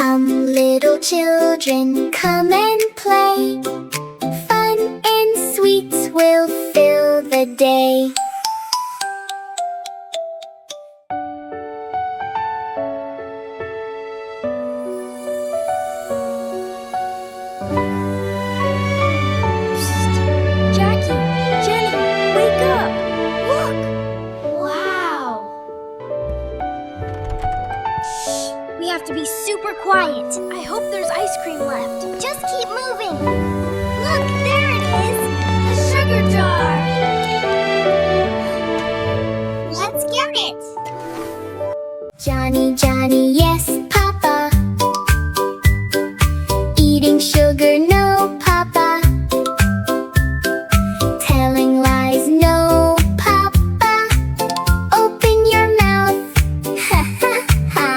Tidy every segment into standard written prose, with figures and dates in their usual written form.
Come, little children, come and play. Fun and sweets will fill the day. Psst! Jacky, Jenny, wake up! Look! Wow! Shh! We have to be super quiet. I hope there's ice cream left. Just keep moving. Look, there it is! The sugar jar! Let's get it! Johnny, Johnny, yes, Papa. Eating sugar, no, Papa. Telling lies, no, Papa. Open your mouth, ha ha ha.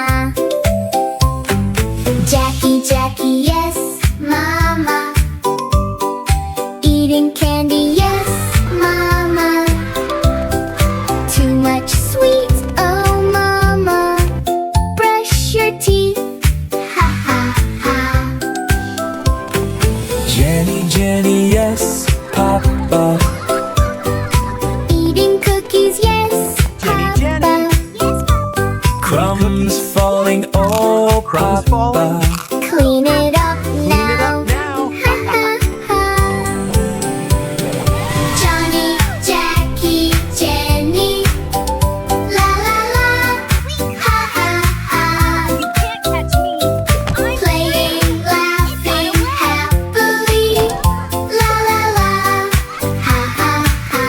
Jacky, Jacky, yes, Mama. Eating candy, yes, Mama. Too much sweet, oh Mama. Brush your teeth, ha ha ha. Jenny, Jenny, yes, Papa. Eating cookies, yes, Papa. Yes, Papa. Crumbs falling, oh Papa. Clean it up now, ha ha ha. Johnny, Jacky, Jenny, la la la, ha ha ha. You can't catch me. I'm Playing, laughing happily, la la la, ha ha ha.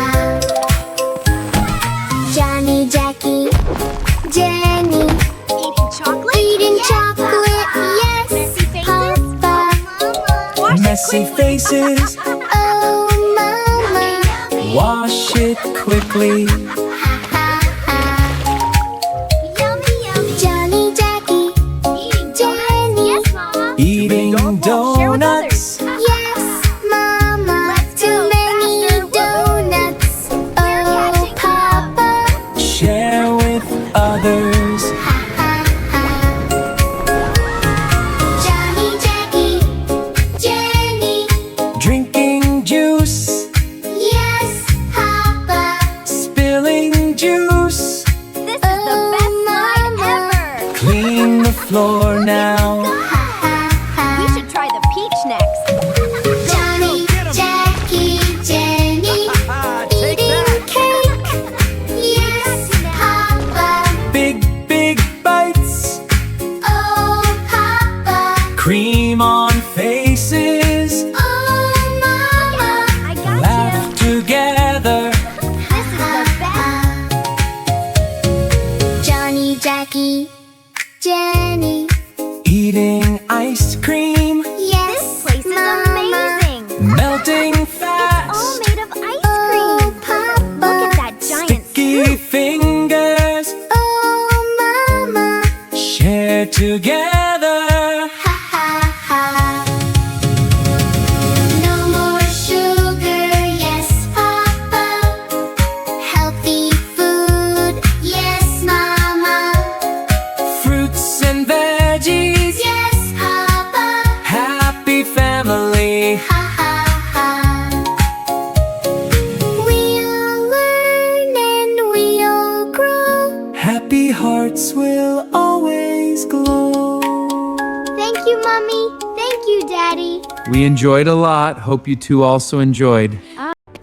Johnny, Jacky, Jenny, eating chocolate. eating Yes, chocolate, Papa. yes, Messy faces. Papa. Mama. Wash Messy it quickly, faces, Oh, Mama, wash it quickly. ha ha ha. Yummy, yummy. Johnny, Jacky, Eating Jenny, Yes, Mama. Eating Share with donuts. others. yes, Mama. Let's Too go many faster. donuts. Oh, catching Papa, Share with others. ha ha ha. Johnny, Jacky, Jenny, Drinking juice, yes, Papa. spilling juice. This is the best slide ever. Clean the floor now. Ha ha ha. We should try the peach next. Johnny, Jacky, Jenny, eating cake. Yes, Papa. Big, big bites. Oh, Papa. Cream on faces. Oh, Mama. I got Laugh together. This is the best. Johnny, Jacky, Jenny. Eating ice cream. Yes, This place is Mama. amazing. Melting All fast. made of ice Oh, cream. Papa. Look at that giant Sticky scoop. fingers. Oh, Mama. Share together. Ha ha ha. No more sugar, yes, Papa. Healthy food, yes, Mama. Fruits and veggies. Yes, Papa. Happy family. Ha ha ha. We all learn and we all grow. Happy hearts will always glow. Thank you, Mommy. Thank you, Daddy. We enjoyed a lot. Hope you two also enjoyed.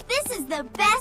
This is the best.